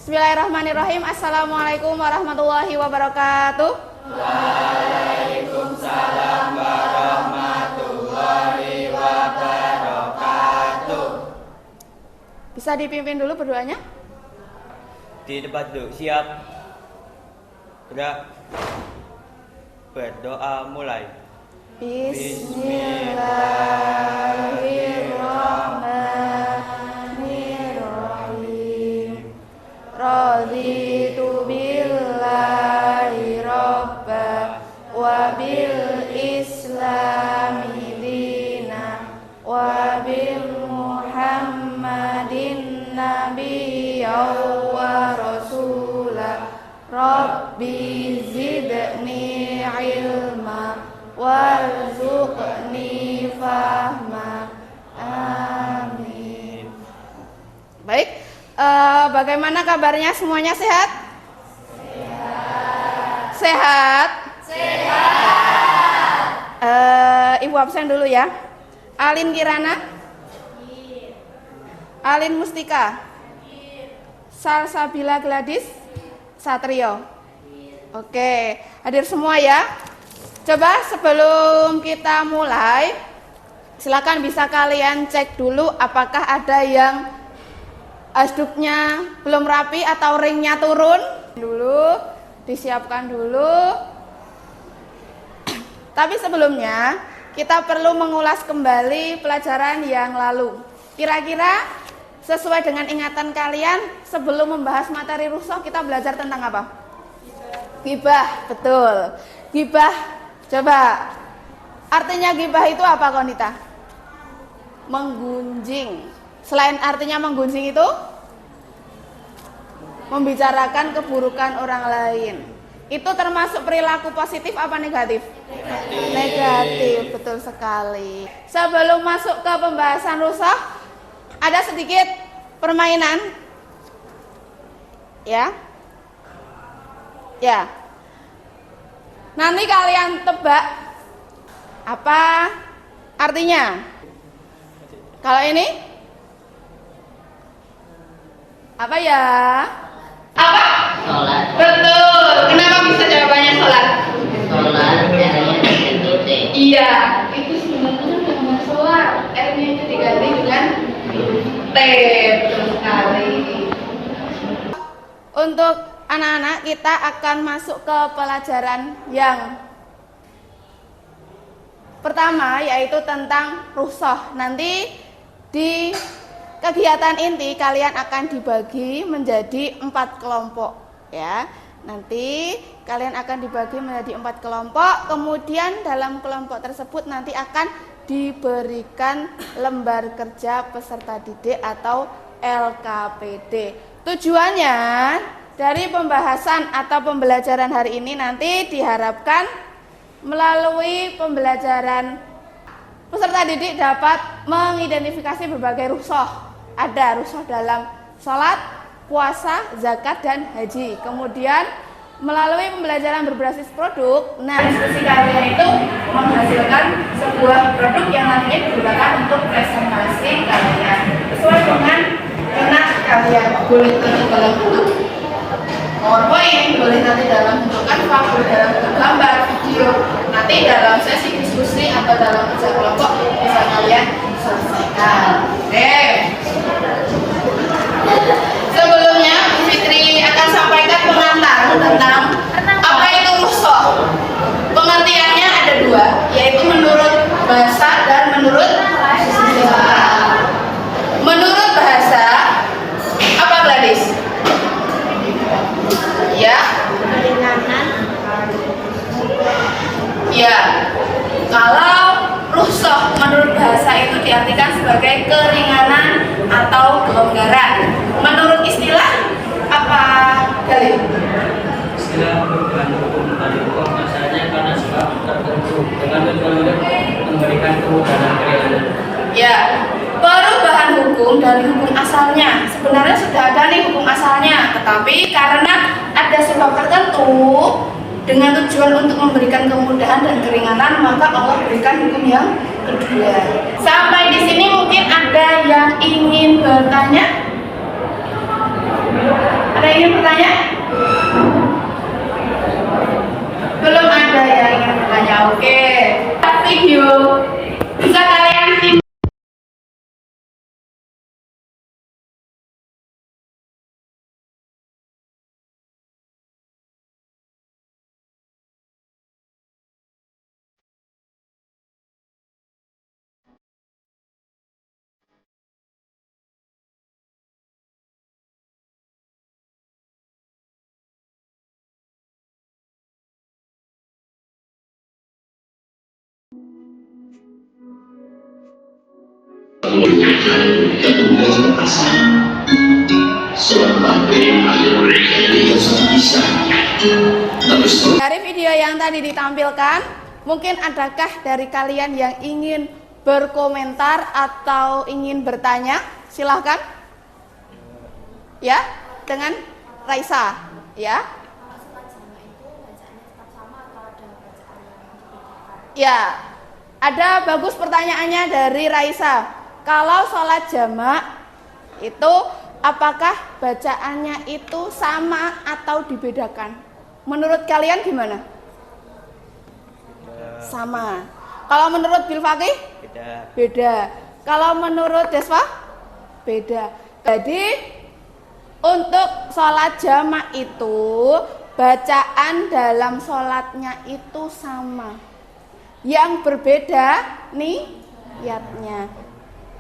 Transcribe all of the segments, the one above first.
Bismillahirrahmanirrahim. Assalamualaikum warahmatullahi wabarakatuh. Waalaikumsalam warahmatullahi wabarakatuh. Bisa dipimpin dulu berdoanya? Di depan dulu, siap. Udah. Berdoa mulai. Bismillahirrahmanirrahim. Raditu billahi robba wa bil islami dina wa bil muhammadin nabiyya wa rasulah. Rabbi zidni ilma warzuqni fahma. Amin. Baik, bagaimana kabarnya, semuanya sehat? Sehat. Ibu absen dulu ya. Alin Kirana, Alin Mustika, Salsabila Gladys Satrio. Oke, hadir semua ya. Coba sebelum kita mulai, silakan bisa kalian cek dulu apakah ada yang asduknya belum rapi atau ringnya turun dulu, disiapkan dulu. Tapi sebelumnya kita perlu mengulas kembali pelajaran yang lalu. Kira-kira sesuai dengan ingatan kalian, sebelum membahas materi rusuh kita belajar tentang apa? Ghibah, betul. Ghibah, coba artinya ghibah itu apa, Konita? Menggunjing. Selain artinya menggunjing itu membicarakan keburukan orang lain. Itu termasuk perilaku positif apa negatif? Negatif, betul sekali. Sebelum masuk ke pembahasan rusuh, ada sedikit permainan. Ya. Nanti kalian tebak apa artinya. Kalau ini apa ya? Apa? Sholat. Betul. Kenapa bisa jawabannya sholat? Sholat R-nya itu T. Iya, itu sebenarnya nama sholat. R-nya itu diganti dengan T. Betul sekali. Untuk anak-anak, kita akan masuk ke pelajaran yang pertama, yaitu tentang rusuh. Nanti di kegiatan inti kalian akan dibagi menjadi 4 kelompok ya. Nanti kalian akan dibagi menjadi 4 kelompok. Kemudian dalam kelompok tersebut nanti akan diberikan lembar kerja peserta didik atau LKPD. Tujuannya dari pembahasan atau pembelajaran hari ini nanti diharapkan melalui pembelajaran peserta didik dapat mengidentifikasi berbagai rusuh. Ada rusuh dalam sholat, puasa, zakat, dan haji. Kemudian melalui pembelajaran berbasis produk, nah diskusi kalian itu menghasilkan sebuah produk yang nantinya digunakan untuk presentasi kalian sesuai dengan minat kalian. Boleh dalam bentuk PowerPoint, boleh nanti dalam bentuk Canva, boleh dalam bentuk gambar, video. Nanti dalam sesi diskusi atau dalam kerja kelompok bisa kalian selesaikan. Oke. Sebelumnya Bu Fitri akan sampaikan pengantar tentang apa itu rusuh. Pengertiannya ada 2, yaitu menurut bahasa dan menurut istilah. Menurut bahasa, apa Gladys? Ya, keringanan. Ya, kalau rusuh menurut bahasa itu diartikan sebagai keringanan atau kelonggaran. Menurut istilah apa, Galih? Istilah perubahan hukum dari hukum asalnya karena sebab tertentu dengan tujuan untuk memberikan kemudahan keringanan. Ya, perubahan hukum dari hukum asalnya. Sebenarnya sudah ada nih hukum asalnya, tetapi karena ada sebab tertentu dengan tujuan untuk memberikan kemudahan dan keringanan, maka Allah berikan hukum yang kedua. Sampai di sini mungkin ada yang ingin bertanya? Ada yang ingin bertanya? Belum ada yang ingin bertanya. Oke. Video bisa kalian simak. Dari video yang tadi ditampilkan, mungkin adakah dari kalian yang ingin berkomentar atau ingin bertanya? Silahkan. Ya, dengan Raisa. Ya. Ya, ada bagus pertanyaannya dari Raisa. Kalau sholat jamak itu apakah bacaannya itu sama atau dibedakan? Menurut kalian gimana? Sama. Kalau menurut Bilfaqih? Beda. Beda. Kalau menurut Deswa? Beda. Jadi untuk sholat jamak itu bacaan dalam sholatnya itu sama. Yang berbeda niatnya.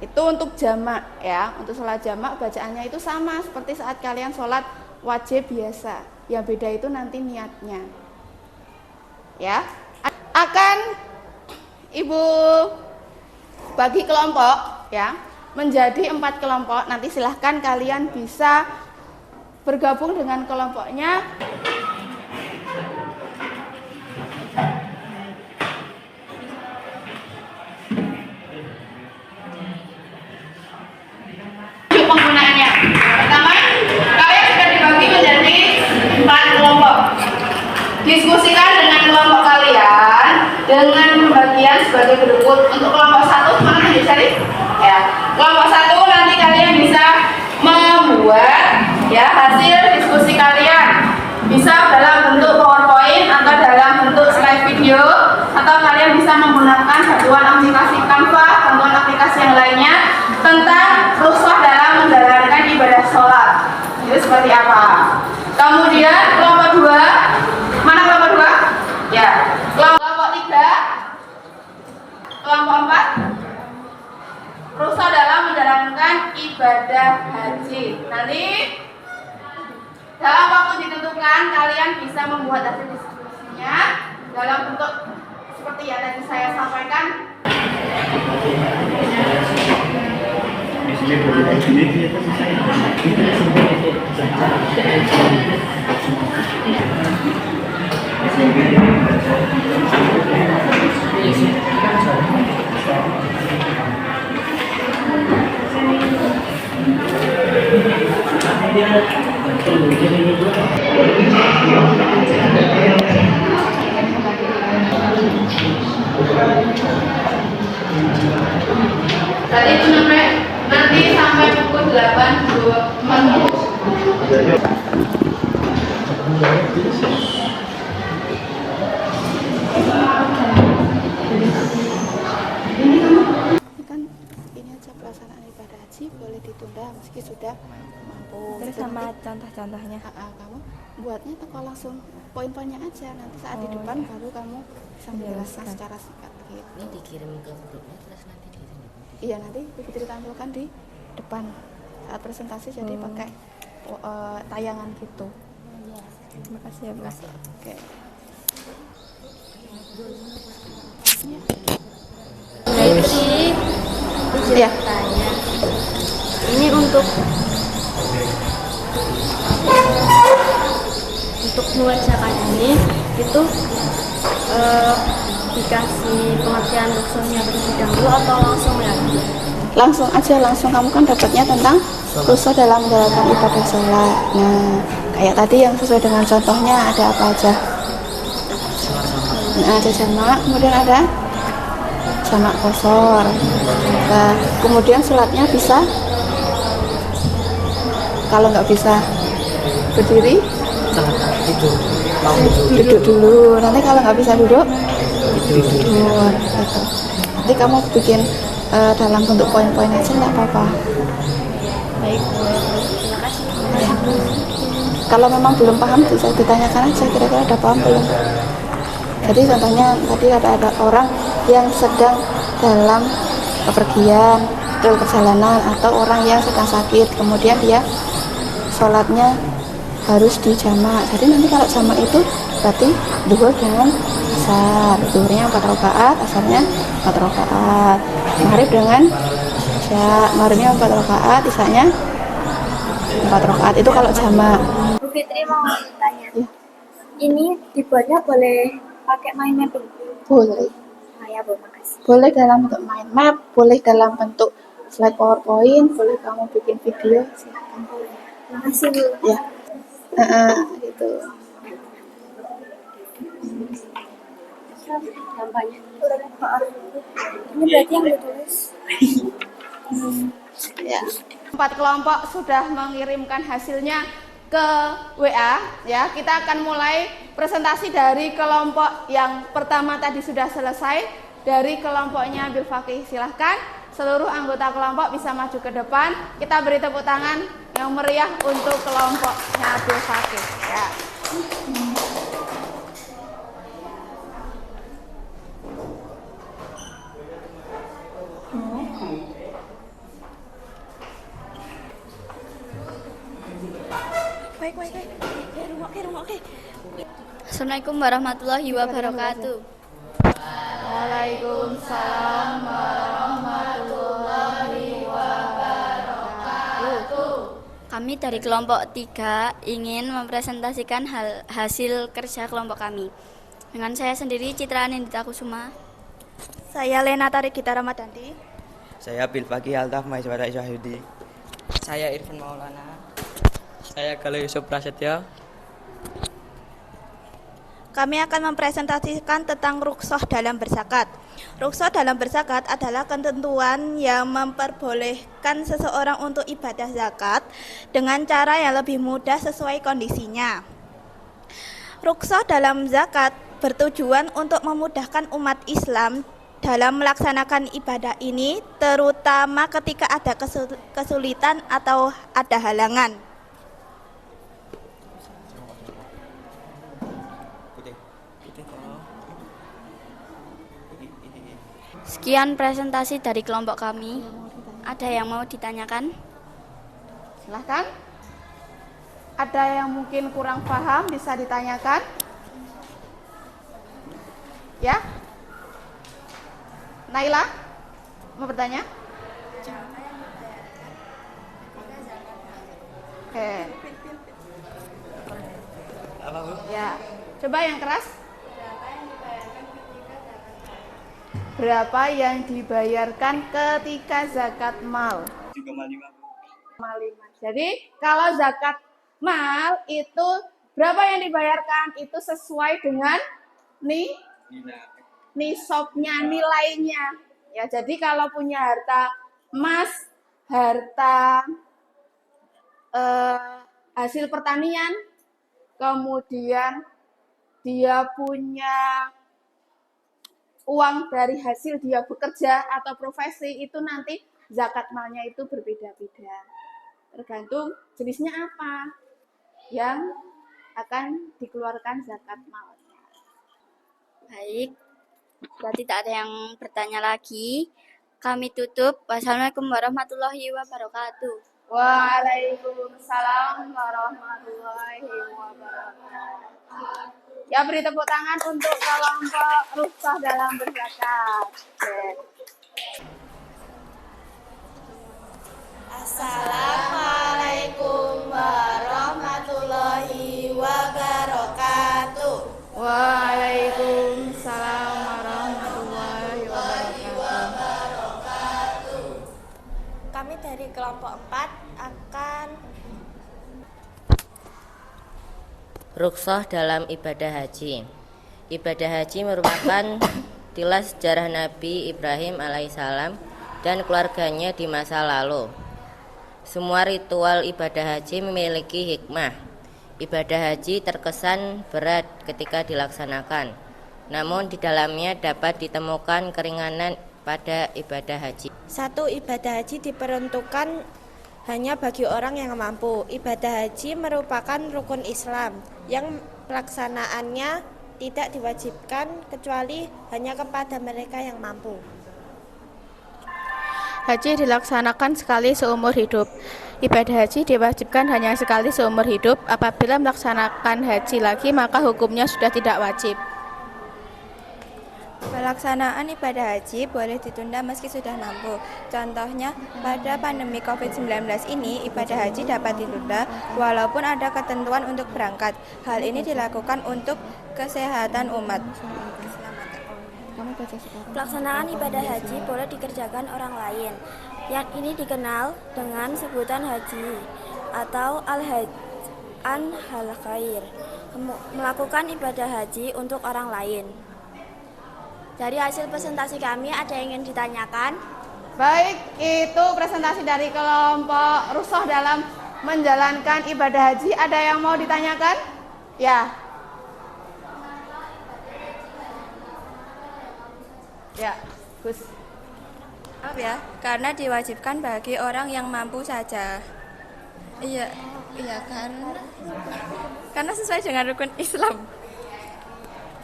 Itu untuk jamak ya. Untuk sholat jamak bacaannya itu sama seperti saat kalian sholat wajib biasa. Yang beda itu nanti niatnya. Ya. Akan Ibu bagi kelompok ya menjadi 4 kelompok. Nanti silahkan kalian bisa bergabung dengan kelompoknya. Penggunaannya. Pertama, kalian sudah dibagi menjadi 4 kelompok. Diskusikan dengan kelompok kalian dengan pembagian sebagai berikut. Untuk kelompok 1 mana yang dicari? Ya, kelompok 1 nanti kalian bisa membuat ya hasil diskusi kalian. Bisa dalam bentuk PowerPoint atau dalam bentuk slide video, atau kalian bisa menggunakan bantuan aplikasi Canva, bantuan aplikasi yang lainnya tentang rukhsah dalam menjalankan ibadah sholat. Itu seperti apa? Kemudian kelompok 2, mana kelompok 2? Ya, kelompok 3, kelompok 4, rukhsah dalam menjalankan ibadah haji. Nanti dalam waktu ditentukan kalian bisa membuat hasil diskusinya dalam bentuk seperti yang tadi saya sampaikan. Tadi itu nanti sampai pukul 8.20. Kan ini aja pelaksanaan ibadah haji boleh ditunda meski sudah mampu. Terus sama contoh-contohnya. Kamu buatnya toko langsung poin-poinnya aja, nanti saat di depan baru kamu bisa menjelaskan secara singkat gitu. Ini dikirim ke grupnya terus nanti dikirim. Iya, nanti ditampilkan di depan saat presentasi, jadi pakai tayangan gitu. Terima kasih ya, Bu. Oke. Ya. Tanya. Ini untuk mengerjakan ini itu dikasih pengertian rukhsahnya terlebih dahulu atau langsung ya? Langsung kamu kan dapatnya tentang rukhsah dalam menjalankan ibadah sholat. Nah, kayak tadi yang sesuai dengan contohnya ada apa aja? Nah, ada jamak, kemudian ada jamak qashar. Nah, kemudian sholatnya bisa, kalau nggak bisa berdiri, Tidur. Mau tidur. duduk dulu. Nanti kalau nggak bisa duduk, tidur. Gitu. Nanti kamu bikin dalam bentuk poin-poin aja nggak apa-apa. Baik, terima kasih. Ya. Kalau memang belum paham bisa ditanyakan aja kira-kira udah paham belum. Jadi contohnya tadi ada orang yang sedang dalam bepergian, dalam perjalanan, atau orang yang sedang sakit, kemudian dia sholatnya harus dijamak. Jadi nanti kalau jamak itu berarti zuhur dengan asar, zuhurnya 4 rakaat, asarnya 4 rakaat, maghrib dengan isya, maghribnya 4 rakaat, isyanya 4 rakaat. Itu kalau jamak. Bu Fitri mau tanya. Ya. Ini dibuatnya boleh pakai mind mapping? Boleh. Nah, ya Bu, makasih. Boleh dalam bentuk mind map, boleh dalam bentuk slide PowerPoint, boleh kamu bikin video, silakan. Makasih Bu. Ya, gitu. Gambarnya. Ini berarti yang ditulis. Ya. 4 kelompok sudah mengirimkan hasilnya ke WA. Ya, kita akan mulai presentasi dari kelompok yang pertama tadi sudah selesai, dari kelompoknya Bil Fakih. Silahkan seluruh anggota kelompok bisa maju ke depan. Kita beri tepuk tangan yang meriah untuk kelompoknya Bil Fakih. Ya. Assalamualaikum warahmatullahi wabarakatuh. Waalaikumsalam warahmatullahi wabarakatuh. Kami dari kelompok 3 ingin mempresentasikan hasil kerja kelompok kami. Dengan saya sendiri, Citra Anindita Kusuma. Saya Lena Tarikita Ramadanti. Saya Bil Fakih Altaf Maiswara Isyahudi. Saya Irfan Maulana. Saya Galuh Yusuf Prasetyo. Kami akan mempresentasikan tentang rukhsah dalam berzakat. Rukhsah dalam berzakat adalah ketentuan yang memperbolehkan seseorang untuk ibadah zakat dengan cara yang lebih mudah sesuai kondisinya. Rukhsah dalam zakat bertujuan untuk memudahkan umat Islam dalam melaksanakan ibadah ini, terutama ketika ada kesulitan atau ada halangan. Sekian presentasi dari kelompok kami. Ada yang mau ditanyakan? Silahkan. Ada yang mungkin kurang paham bisa ditanyakan. Ya, Naila mau bertanya? Oke. Apa Bu? Ya, coba yang keras. Berapa yang dibayarkan ketika zakat mal? 7,5 Bu. 5. Jadi kalau zakat mal itu berapa yang dibayarkan? Itu sesuai dengan nisabnya, nilainya. Ya, jadi kalau punya harta emas, harta hasil pertanian, kemudian dia punya uang dari hasil dia bekerja atau profesi, itu nanti zakat malnya itu berbeda-beda. Tergantung jenisnya apa yang akan dikeluarkan zakat malnya. Baik, berarti tak ada yang bertanya lagi. Kami tutup. Wassalamualaikum warahmatullahi wabarakatuh. Waalaikumsalam warahmatullahi wabarakatuh. Ya, beri tepuk tangan untuk kelompok rukhsah dalam berzakat. Assalamualaikum warahmatullahi wabarakatuh. Waalaikumsalam warahmatullahi wabarakatuh. Kami dari kelompok 4 akan Rukhsah dalam ibadah haji. Ibadah haji merupakan tilas sejarah Nabi Ibrahim alaihissalam dan keluarganya di masa lalu. Semua ritual ibadah haji memiliki hikmah. Ibadah haji terkesan berat ketika dilaksanakan, namun di dalamnya dapat ditemukan keringanan pada ibadah haji. 1. Ibadah haji diperuntukkan hanya bagi orang yang mampu. Ibadah haji merupakan rukun Islam yang pelaksanaannya tidak diwajibkan kecuali hanya kepada mereka yang mampu. Haji dilaksanakan sekali seumur hidup. Ibadah haji diwajibkan hanya sekali seumur hidup. Apabila melaksanakan haji lagi, maka hukumnya sudah tidak wajib. Pelaksanaan ibadah haji boleh ditunda meski sudah mampu. Contohnya, pada pandemi COVID-19 ini, ibadah haji dapat ditunda walaupun ada ketentuan untuk berangkat. Hal ini dilakukan untuk kesehatan umat. Pelaksanaan ibadah haji boleh dikerjakan orang lain. Yang ini dikenal dengan sebutan haji atau al-khair. Melakukan ibadah haji untuk orang lain. Dari hasil presentasi kami ada yang ingin ditanyakan? Baik, itu presentasi dari kelompok Rukhsah dalam menjalankan ibadah haji. Ada yang mau ditanyakan? Ya. Ya, Gus. Maaf ya, karena diwajibkan bagi orang yang mampu saja. Iya karena sesuai dengan rukun Islam.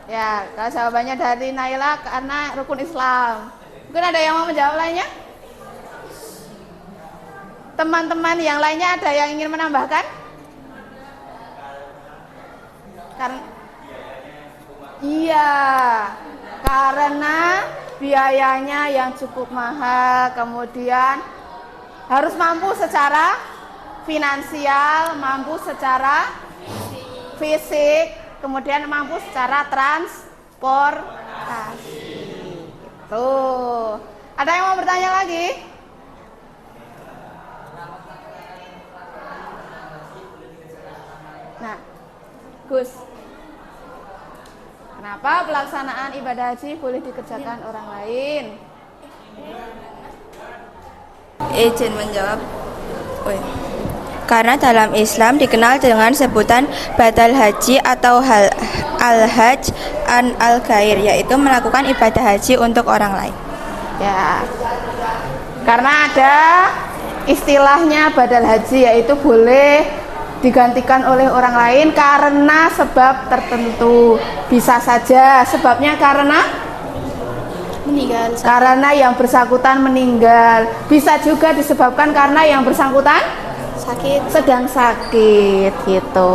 Ya, kalau jawabannya dari Naila karena rukun Islam. Mungkin ada yang mau menjawab lainnya? Teman-teman yang lainnya ada yang ingin menambahkan? Karena biayanya yang cukup mahal, kemudian harus mampu secara finansial, mampu secara fisik, kemudian mampu secara transportasi. Gitu. Ada yang mau bertanya lagi? Nah, Gus, kenapa pelaksanaan ibadah haji boleh dikerjakan orang lain? Izin menjawab. Karena dalam Islam dikenal dengan sebutan badal haji atau al-hajj an al-ghair, yaitu melakukan ibadah haji untuk orang lain. Ya, karena ada istilahnya badal haji, yaitu boleh digantikan oleh orang lain karena sebab tertentu. Bisa saja sebabnya karena Meninggal. karena yang bersangkutan meninggal. Bisa juga disebabkan karena yang bersangkutan sedang sakit gitu.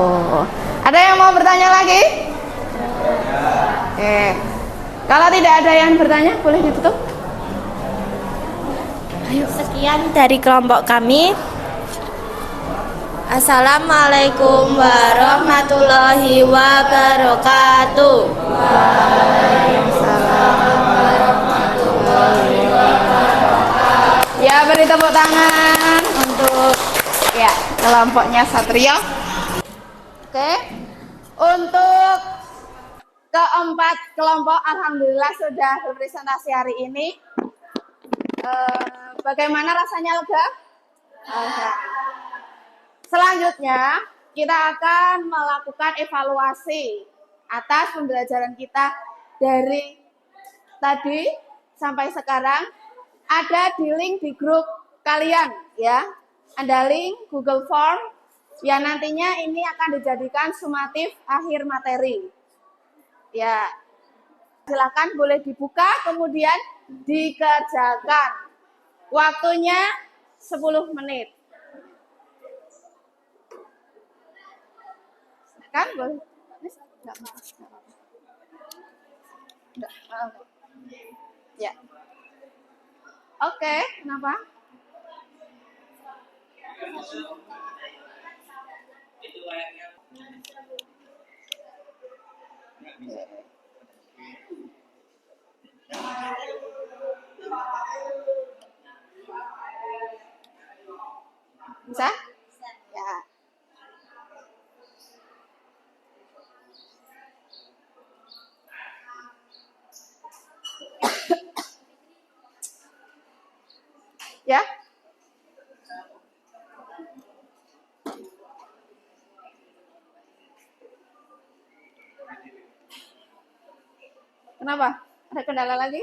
Ada yang mau bertanya lagi? Kalau tidak ada yang bertanya, boleh ditutup. Sekian dari kelompok kami. Assalamualaikum warahmatullahi wabarakatuh. Ya, beri tepuk tangan untuk kelompoknya Satrio. Oke. Untuk keempat kelompok alhamdulillah sudah berpresentasi hari ini. Bagaimana rasanya, lega? Selanjutnya kita akan melakukan evaluasi atas pembelajaran kita dari tadi sampai sekarang. Ada di link di grup kalian ya. Ada link Google Form yang nantinya ini akan dijadikan sumatif akhir materi. Ya. Silakan boleh dibuka kemudian dikerjakan. Waktunya 10 menit. Kan boleh. Ya. Oke, kenapa? Bisa? Ya. Ya. Kenapa? Ada kendala lagi?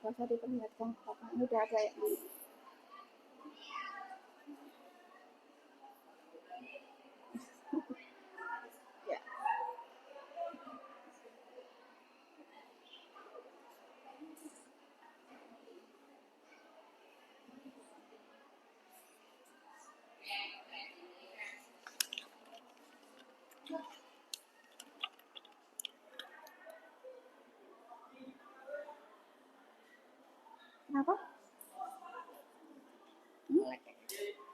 Gak usah diperlihatkan, ini udah ada ya. Ya. Kenapa?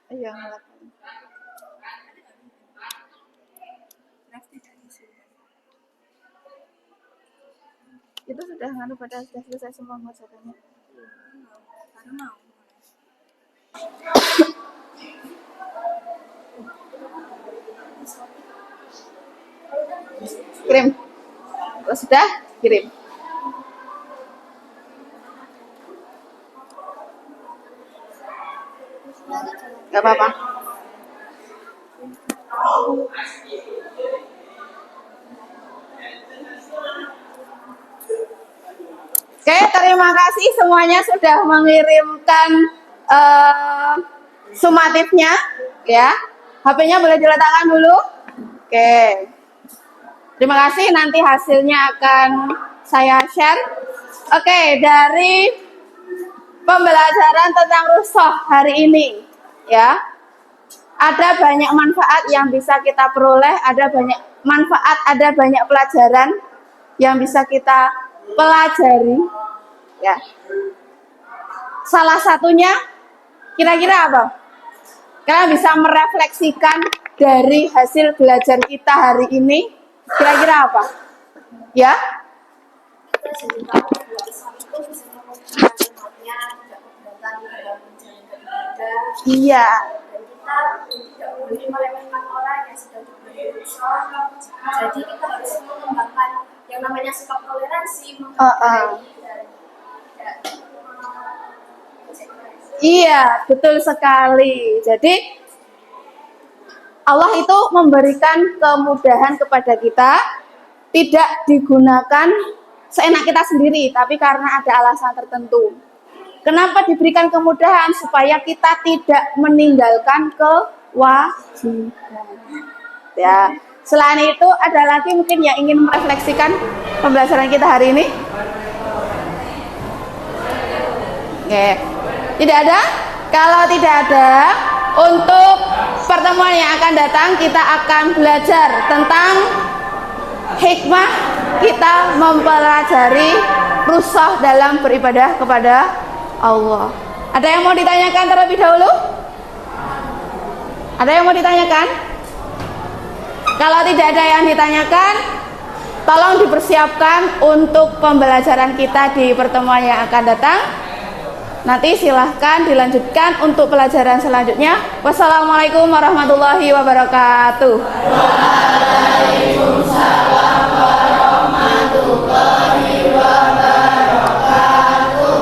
Iya, ngelak. Itu sudah nganu pada sudah selesai semua masakannya. Kirim. Kalau sudah, kirim. Gak apa-apa. Oke, terima kasih semuanya sudah mengirimkan sumatifnya, ya. HP-nya boleh diletakkan dulu. Oke. Terima kasih, nanti hasilnya akan saya share. Oke, dari pembelajaran tentang rusuh hari ini, ya. Ada banyak manfaat yang bisa kita peroleh, ada banyak manfaat, ada banyak pelajaran yang bisa kita pelajari, ya. Salah satunya kira-kira apa? Kalian bisa merefleksikan dari hasil belajar kita hari ini, kira-kira apa? Ya? Iya. Boleh meremehkan orang yang sedang berusaha. Jadi kita harus mengembangkan yang namanya sikap toleransi, Iya, betul sekali. Jadi Allah itu memberikan kemudahan kepada kita, tidak digunakan seenak kita sendiri, tapi karena ada alasan tertentu. Kenapa diberikan kemudahan? Supaya kita tidak meninggalkan kewajiban. Ya. Selain itu, ada lagi mungkin yang ingin merefleksikan pembelajaran kita hari ini? Oke. Tidak ada? Kalau tidak ada, untuk pertemuan yang akan datang kita akan belajar tentang hikmah kita mempelajari rusuh dalam beribadah kepada Allah. Ada yang mau ditanyakan terlebih dahulu? Ada yang mau ditanyakan? Kalau tidak ada yang ditanyakan, tolong dipersiapkan untuk pembelajaran kita di pertemuan yang akan datang. Nanti silahkan dilanjutkan untuk pelajaran selanjutnya. Wassalamualaikum warahmatullahi wabarakatuh. Waalaikumsalam.